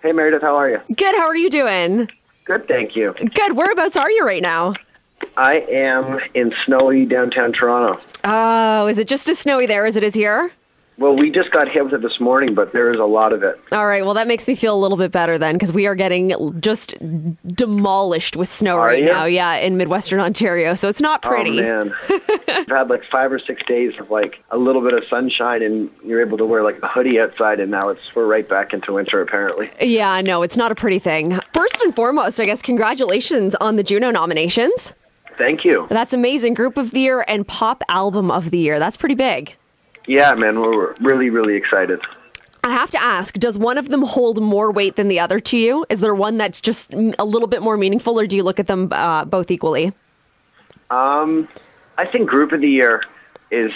Hey, Meredith, how are you? Good. How are you doing? Good, thank you. Good. Whereabouts are you right now? I am in snowy downtown Toronto. Oh, is it just as snowy there as it is here? Well, we just got hit with it this morning, but there is a lot of it. All right. Well, that makes me feel a little bit better then, because we are getting just demolished with snow right now. Yeah, in Midwestern Ontario. So it's not pretty. Oh, man. We've had like 5 or 6 days of like a little bit of sunshine, and you're able to wear like a hoodie outside, and now we're right back into winter, apparently. Yeah, no, it's not a pretty thing. First and foremost, I guess, congratulations on the Juno nominations. Thank you. That's amazing. Group of the Year and Pop Album of the Year. That's pretty big. Yeah, man, we're really, really excited. I have to ask, does one of them hold more weight than the other to you? Is there one that's just a little bit more meaningful, or do you look at them both equally? I think Group of the Year is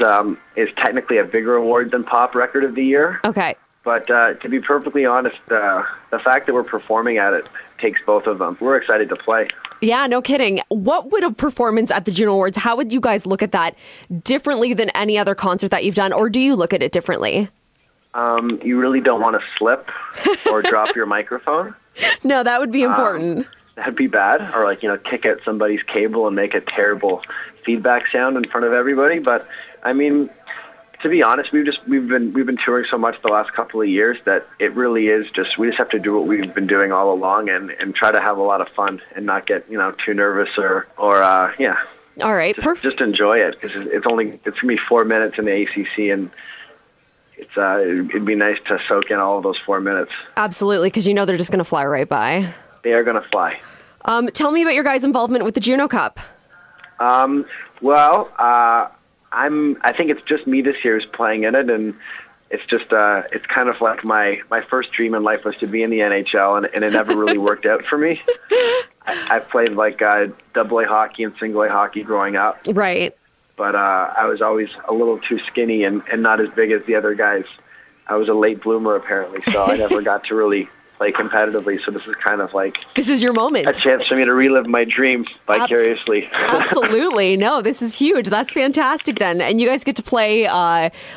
technically a bigger award than Pop Record of the Year. Okay. But to be perfectly honest, the fact that we're performing at it takes both of them. We're excited to play. Yeah, no kidding. What would a performance at the Juno Awards, how would you guys look at that differently than any other concert that you've done, or do you look at it differently? You really don't want to slip or drop your microphone. No, that would be important. That'd be bad. Or like, kick out somebody's cable and make a terrible feedback sound in front of everybody. But I mean, to be honest, we've been touring so much the last couple of years that it really is we just have to do what we've been doing all along and try to have a lot of fun and not get too nervous or yeah. All right, just enjoy it, because it's gonna be 4 minutes in the ACC, and it'd be nice to soak in all of those 4 minutes. Absolutely, because they're just gonna fly right by. They are gonna fly. Tell me about your guys' involvement with the Juno Cup. I think it's just me this year who's playing in it, and it's just it's kind of like my first dream in life was to be in the NHL, and it never really worked out for me. I played like AA hockey and single A hockey growing up. Right. But I was always a little too skinny and not as big as the other guys. I was a late bloomer, apparently, so I never got to really play competitively. So this is kind of like... This is your moment. A chance for me to relive my dreams vicariously. Absolutely. No, this is huge. That's fantastic then. And you guys get to play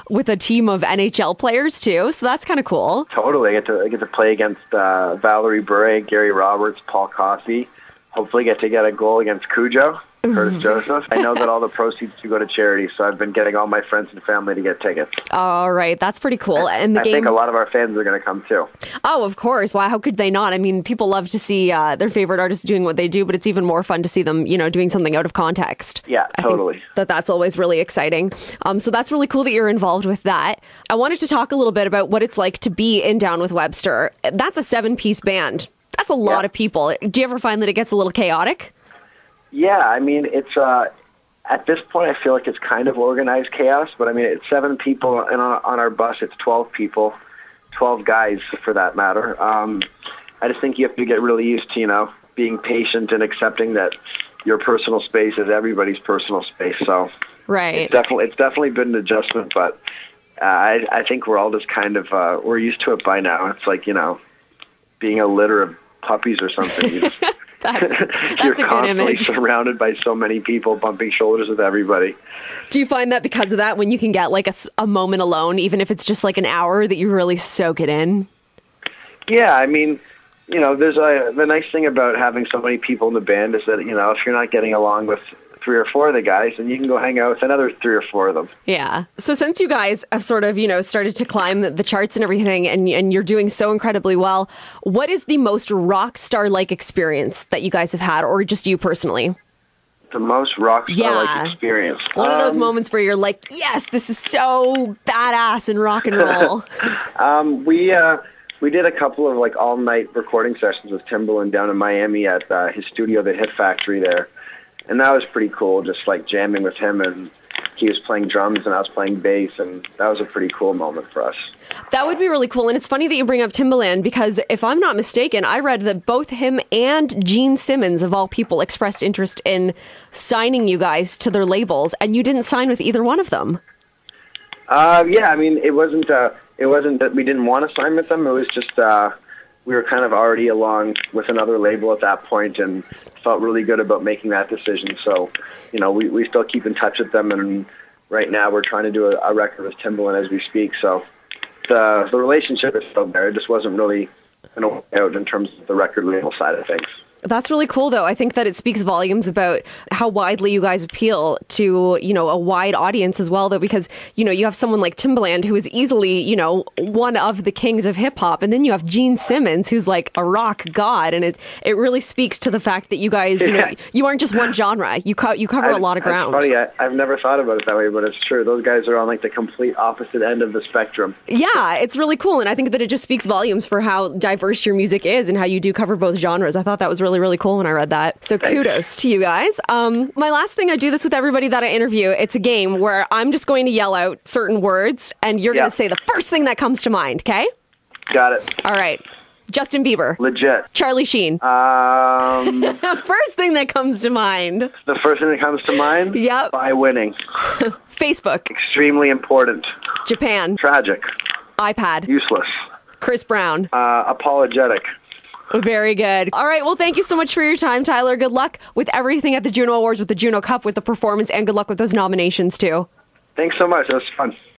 with a team of NHL players too, so that's kind of cool. Totally. I get to play against Valerie Bure, Gary Roberts, Paul Coffey. Hopefully get a goal against Cujo. Curtis Joseph. I know that all the proceeds do go to charity, so I've been getting all my friends and family to get tickets. All right, that's pretty cool. And I think a lot of our fans are going to come too. Oh, of course. Why? How could they not? I mean, people love to see their favorite artists doing what they do, but it's even more fun to see them, doing something out of context. Yeah, totally. I think that's always really exciting. So that's really cool that you're involved with that. I wanted to talk a little bit about what it's like to be in Down With Webster. That's a 7-piece band. That's a lot of people. Do you ever find that it gets a little chaotic? Yeah, I mean, it's at this point, I feel like it's kind of organized chaos, but I mean, it's 7 people, and on our bus, it's 12 people, 12 guys for that matter. I just think you have to get really used to, being patient and accepting that your personal space is everybody's personal space. So, right, it's definitely been an adjustment, but I think we're all just kind of we're used to it by now. It's like being a litter of puppies or something. That's You're a good constantly image. surrounded by so many people, bumping shoulders with everybody. Do you find that because of that, when you can get like a moment alone, even if it's just like an hour, that you really soak it in? Yeah, I mean, there's the nice thing about having so many people in the band is that, if you're not getting along with 3 or 4 of the guys, and you can go hang out with another 3 or 4 of them. Yeah. So since you guys have sort of, started to climb the charts and everything, and you're doing so incredibly well, what is the most rock star-like experience that you guys have had, or just you personally? The most rock star-like experience. One of those moments where you're like, yes, this is so badass and rock and roll. We did a couple of like all-night recording sessions with Timbaland down in Miami at his studio, the Hit Factory there. And that was pretty cool, just like jamming with him, and he was playing drums and I was playing bass, and that was a pretty cool moment for us. That would be really cool. And it's funny that you bring up Timbaland, because if I'm not mistaken, I read that both him and Gene Simmons, of all people, expressed interest in signing you guys to their labels, and you didn't sign with either one of them. Yeah, I mean, it wasn't that we didn't want to sign with them. It was just we were kind of already along with another label at that point, and felt really good about making that decision. So, we still keep in touch with them, and right now we're trying to do a record with Timbaland as we speak. So the relationship is still there. It just wasn't really out in terms of the record label side of things. That's really cool, though. I think that it speaks volumes about how widely you guys appeal to, a wide audience as well, though, because, you have someone like Timbaland, who is easily, one of the kings of hip hop. And then you have Gene Simmons, who's like a rock god. And it really speaks to the fact that you guys, you aren't just one genre. You cover a lot of ground. It's funny. I've never thought about it that way, but it's true. Those guys are on like the complete opposite end of the spectrum. Yeah, it's really cool. And I think that it just speaks volumes for how diverse your music is and how you do cover both genres. I thought that was really cool when I read that. So kudos to you guys. My last thing, I do this with everybody that I interview. It's a game where I'm just going to yell out certain words and you're going to say the first thing that comes to mind, okay? Got it. All right. Justin Bieber. Legit. Charlie Sheen. First thing that comes to mind. The first thing that comes to mind? Yep. By winning. Facebook. Extremely important. Japan. Tragic. iPad. Useless. Chris Brown. Apologetic. Very good. All right. Well, thank you so much for your time, Tyler. Good luck with everything at the Juno Awards, with the Juno Cup, with the performance, and good luck with those nominations, too. Thanks so much. That was fun.